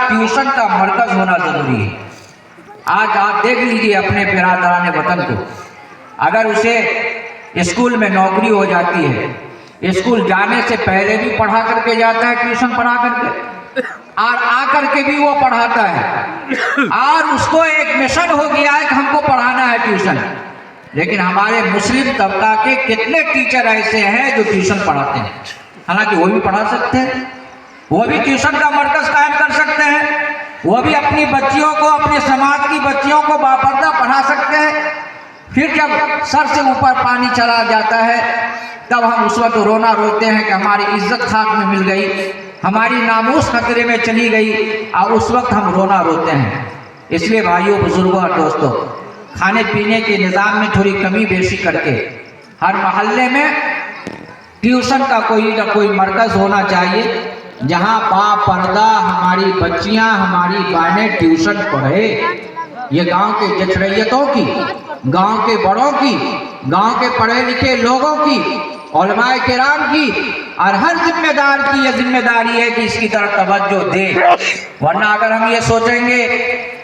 Tuition का मरकज होना जरूरी है। आज आप देख लीजिए अपने बिरादरान वतन को, अगर उसे स्कूल में नौकरी हो जाती है, स्कूल जाने से पहले भी पढ़ा करके जाता है, ट्यूशन पढ़ा करके, और आकर के भी वो पढ़ाता है, और उसको एक मिशन हो गया है कि हमको पढ़ाना है ट्यूशन। लेकिन हमारे मुस्लिम तबका के कितने टीचर ऐसे हैं जो ट्यूशन पढ़ाते हैं, हालांकि वो भी पढ़ा सकते हैं, वो भी ट्यूशन का मरकज कायम कर सकते हैं, वो भी अपनी बच्चियों को, अपने समाज की बच्चियों को बापर्दा पढ़ा सकते हैं। फिर जब सर से ऊपर पानी चला जाता है तब हम उस वक्त रोना रोते हैं कि हमारी इज्जत खाक में मिल गई, हमारी नामूस खतरे में चली गई, और उस वक्त हम रोना रोते हैं। इसलिए भाइयों, बुजुर्गों और दोस्तों, खाने पीने के निज़ाम में थोड़ी कमी बेशी करके हर मोहल्ले में ट्यूशन का कोई ना कोई मरकज़ होना चाहिए, जहाँ बापर्दा हमारी बच्चियाँ, हमारी बहनें ट्यूशन पढ़े। ये गांव के जचरैयतों की, गांव के बड़ों की, गांव के पढ़े लिखे लोगों की, उलमाए किराम की, और हर जिम्मेदार की ये जिम्मेदारी है कि इसकी तरफ तवज्जो दे। वरना अगर हम ये सोचेंगे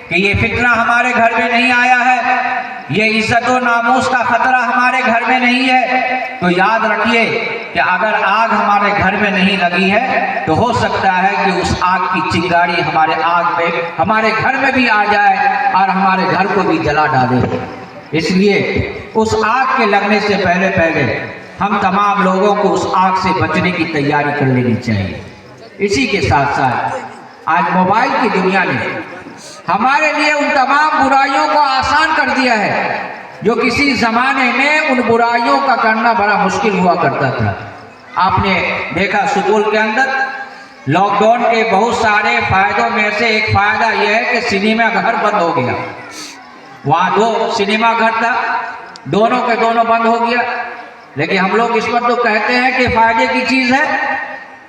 कि ये फितना हमारे घर में नहीं आया है, ये इज्जत और नामूस का खतरा हमारे घर में नहीं है, तो याद रखिए कि अगर आग हमारे घर में नहीं लगी है तो हो सकता है कि उस आग की चिंगारी हमारे घर में भी आ जाए और हमारे घर को भी जला डाले। इसलिए उस आग के लगने से पहले हम तमाम लोगों को उस आग से बचने की तैयारी कर लेनी चाहिए। इसी के साथ साथ आज मोबाइल की दुनिया ने हमारे लिए उन तमाम बुराइयों को आसान कर दिया है जो किसी ज़माने में उन बुराइयों का करना बड़ा मुश्किल हुआ करता था। आपने देखा स्कूल के अंदर लॉकडाउन के बहुत सारे फ़ायदों में से एक फ़ायदा यह है कि सिनेमा घर बंद हो गया। वहाँ 2 सिनेमा घर था, दोनों के दोनों बंद हो गया। लेकिन हम लोग इस पर तो कहते हैं कि फ़ायदे की चीज़ है,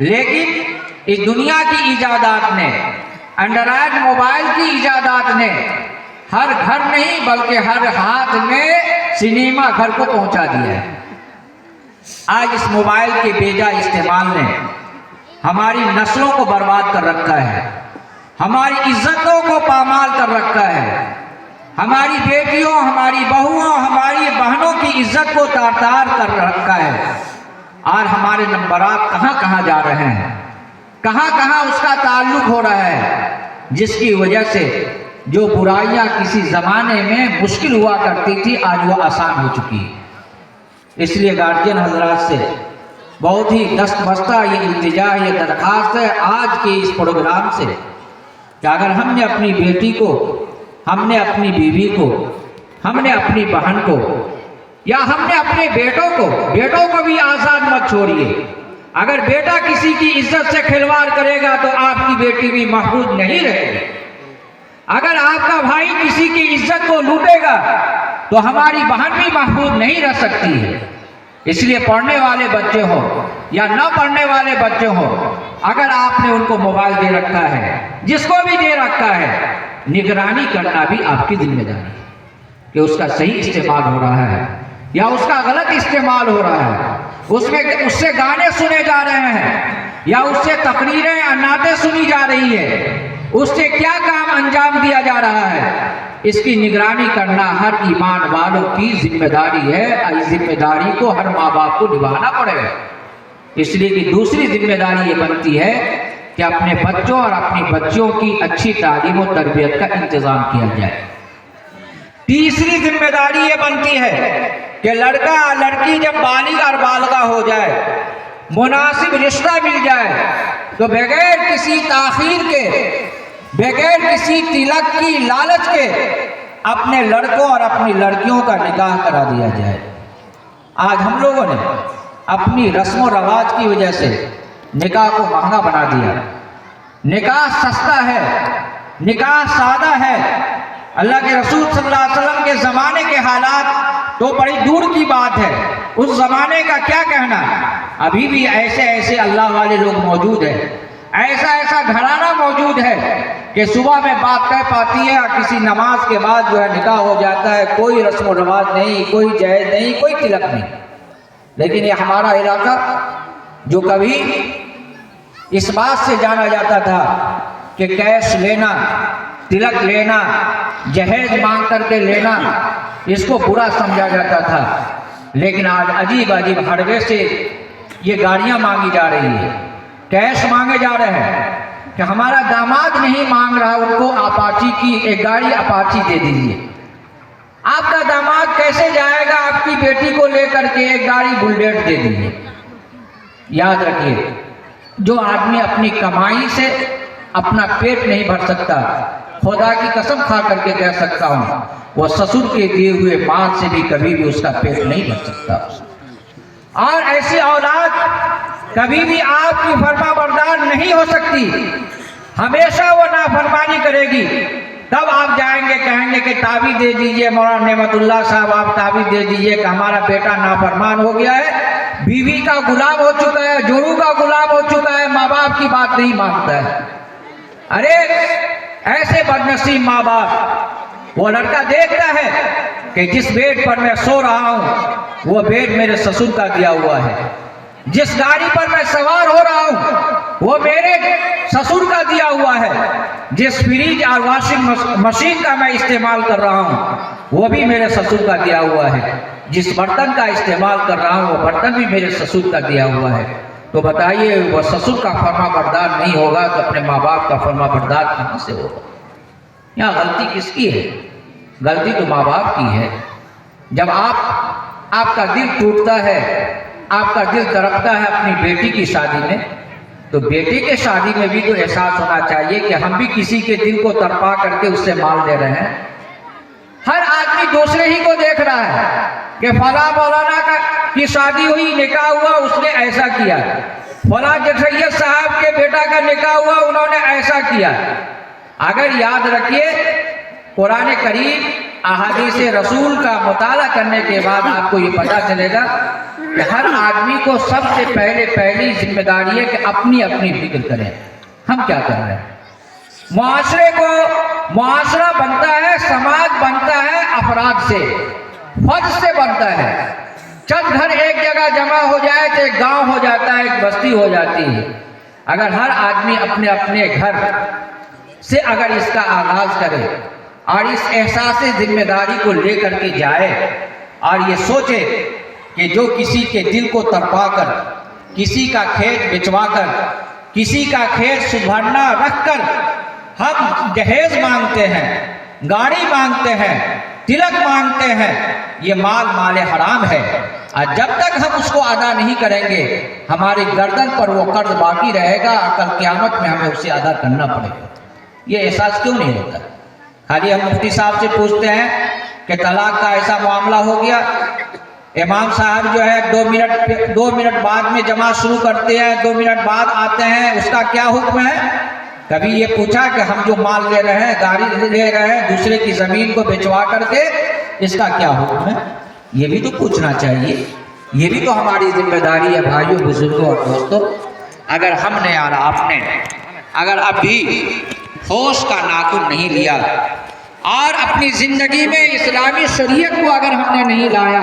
लेकिन इस दुनिया की इजादात ने, एंड्रॉयड मोबाइल की इजादात ने हर घर नहीं बल्कि हर हाथ में सिनेमा घर को पहुंचा दिया है। आज इस मोबाइल के बेजा इस्तेमाल ने हमारी नस्लों को बर्बाद कर रखा है, हमारी इज्जतों को पामाल कर रखा है, हमारी बेटियों, हमारी बहुओं, हमारी बहनों की इज्जत को तार-तार कर रखा है। और हमारे नंबरात कहाँ कहाँ जा रहे हैं, कहाँ कहाँ उसका ताल्लुक हो रहा है, जिसकी वजह से जो बुराइयां किसी ज़माने में मुश्किल हुआ करती थी आज वो आसान हो चुकी है। इसलिए गार्जियन हजरात से बहुत ही दस्तबस्ता ये इल्तिजा, ये दरख्वास्त है आज के इस प्रोग्राम से कि अगर हमने अपनी बेटी को, हमने अपनी बीवी को, हमने अपनी बहन को, या हमने अपने बेटों को भी आज़ाद मत छोड़िए। अगर बेटा किसी की इज्जत से खिलवाड़ करेगा तो आपकी बेटी भी महफूज नहीं रहेगी। अगर आपका भाई किसी की इज्जत को लूटेगा तो हमारी बहन भी महफूज नहीं रह सकती है। इसलिए पढ़ने वाले बच्चे हो या न पढ़ने वाले बच्चे हो, अगर आपने उनको मोबाइल दे रखा है, जिसको भी दे रखा है, निगरानी करना भी आपकी जिम्मेदारी है कि उसका सही इस्तेमाल हो रहा है या उसका गलत इस्तेमाल हो रहा है। उससे गाने सुने जा रहे हैं या उससे तकरीरें या नातें सुनी जा रही है, उससे क्या काम अंजाम दिया जा रहा है, इसकी निगरानी करना हर ईमान वालों की जिम्मेदारी है। इस जिम्मेदारी को हर माँ बाप को निभाना पड़ेगा। इसलिए कि दूसरी जिम्मेदारी ये बनती है कि अपने बच्चों और अपनी बच्चियों की अच्छी तालीम और तरबियत का इंतजाम किया जाए। तीसरी जिम्मेदारी ये बनती है कि लड़का लड़की जब बालिग और बालगा हो जाए, मुनासिब रिश्ता मिल जाए, तो बगैर किसी ताखीर के, बगैर किसी तिलक की लालच के अपने लड़कों और अपनी लड़कियों का निकाह करा दिया जाए। आज हम लोगों ने अपनी रस्म व रवाज की वजह से निकाह को महंगा बना दिया। निकाह सस्ता है, निकाह सादा है। अल्लाह के रसूल सल्लल्लाहु अलैहि वसल्लम के ज़माने के हालात तो बड़ी दूर की बात है, उस ज़माने का क्या कहना। अभी भी ऐसे ऐसे अल्लाह वाले लोग मौजूद हैं, ऐसा ऐसा घराना मौजूद है कि सुबह में बात कह पाती है और किसी नमाज के बाद जो है निकाह हो जाता है। कोई रस्म रवाज नहीं, कोई जहेज नहीं, कोई तिलक नहीं। लेकिन ये हमारा इलाका जो कभी इस बात से जाना जाता था کہ کیش لینا، تلک لینا، جہیز مانگ کر کے لینا اس کو برا سمجھا جاتا تھا، لیکن آج عجیب عجیب ہڑوے سے یہ گاڑیاں مانگی جا رہی ہے، کیش مانگے جا رہے ہیں کہ ہمارا داماد نہیں مانگ رہا، ان کو اپاچی کی ایک گاڑی اپاچی دے دیجیے۔ آپ کا داماد کیسے جائے گا آپ کی بیٹی کو لے کر کے؟ ایک گاڑی بلیٹ دے دیجیے۔ یاد رکھیے، جو آدمی اپنی کمائی سے اپنا پیٹ نہیں بھر سکتا، خدا کی قسم کھا کر کے کہہ سکتا ہوں وہ سسر کے دیے ہوئے مال سے بھی کبھی بھی اس کا پیٹ نہیں بھر سکتا۔ اور ایسی اولاد کبھی بھی آپ کی فرما بردار نہیں ہو سکتی، ہمیشہ وہ نافرمانی کرے گی۔ تب آپ جائیں گے کہیں گے کہ تعویذ دے دیجئے مولانا نعمت اللہ صاحب، آپ تعویذ دے دیجئے کہ ہمارا بیٹا نافرمان ہو گیا ہے، بیوی کا غلام ہو چکا ہے، جورو کا غلام ہو چکا ہے، ماں باپ کی بات نہیں مانتا ہے۔ ارے ایسے بدنصیب ماں باپ، وہ لڑکا دیکھتا ہے کہ جس بیڈ پر میں سو رہا ہوں وہ بیڈ میرے سسر کا دیا ہوا ہے، جس گاڑی پر میں سوار ہو رہا ہوں وہ میرے سسر کا دیا ہوا ہے، جس فریج اور واشنگ مشین کا میں استعمال کر رہا ہوں وہ بھی میرے سسر کا دیا ہوا ہے، جس برتن کا استعمال کر رہا ہوں وہ برتن بھی میرے سسر کا دیا ہوا ہے۔ تو بتائیے وہ سسر کا فرما بردار نہیں ہوگا تو اپنے ماں باپ کا فرما بردار کہاں سے ہوگا؟ یہاں غلطی کس کی ہے؟ غلطی تو ماں باپ کی ہے۔ جب آپ کا دل ٹوٹتا ہے، آپ کا دل تڑپتا ہے اپنی بیٹی کی شادی میں، تو بیٹے کے شادی میں بھی تو احساس ہونا چاہیے کہ ہم بھی کسی کے دل کو تڑپا کر کے اس سے مال لے رہے ہیں۔ ہر آدمی دوسرے ہی کو دیکھ رہا ہے کہ فلاں مولانا کی شادی ہوئی، نکاح ہوا، اس نے ایسا کیا، فلاں سید صاحب کے بیٹا کا نکاح ہوا، انہوں نے ایسا کیا۔ اگر یاد رکھیے قرآن کریم احادیث رسول کا مطالعہ کرنے کے بعد آپ کو یہ پتہ چلے گا کہ ہر آدمی کو سب سے پہلی ذمہ داری ہے کہ اپنی فکر کریں، ہم کیا کر رہے ہیں۔ معاشرہ بنتا ہے، سماج بنتا ہے افراد سے، فرد سے بنتا ہے۔ چند گھر ایک جگہ جمع ہو جائے تو ایک گاؤں ہو جاتا ہے، ایک بستی ہو جاتی ہے۔ اگر ہر آدمی اپنے گھر سے اگر اس کا آغاز کرے اور اس احساس ذمہ داری کو لے کر کے جائے اور یہ سوچے کہ جو کسی کے دل کو تڑپا کر، کسی کا کھیت بچوا کر، کسی کا کھیت سنبھالنا رکھ کر ہم جہیز مانگتے ہیں، گاڑی مانگتے ہیں، تلک مانگتے ہیں، یہ مال حرام ہے، اور جب تک ہم اس کو ادا نہیں کریں گے ہماری گردن پر وہ قرض باقی رہے گا، کل قیامت میں ہمیں اسے ادا کرنا پڑے گا۔ یہ احساس کیوں نہیں ہوتا؟ خالی ہم مفتی صاحب سے پوچھتے ہیں کہ طلاق کا ایسا معاملہ ہو گیا، امام صاحب جو ہے 2 منٹ بعد میں جماعت شروع کرتے ہیں، 2 منٹ بعد آتے ہیں، اس کا کیا حکم ہے؟ کبھی یہ پوچھا کہ ہم جو مال لے رہے ہیں، گاڑی لے رہے ہیں، دوسرے کی زمین کو بیچوا کر کے، اس کا کیا حکم ہے؟ یہ بھی تو پوچھنا چاہیے، یہ بھی تو ہماری ذمہ داری ہے بھائیوں، بزرگوں اور دوستوں۔ اگر ہم نے اور آپ نے اگر اب بھی ہوش کا ناخن نہیں لیا اور اپنی زندگی میں اسلامی شریعت کو اگر ہم نے نہیں لایا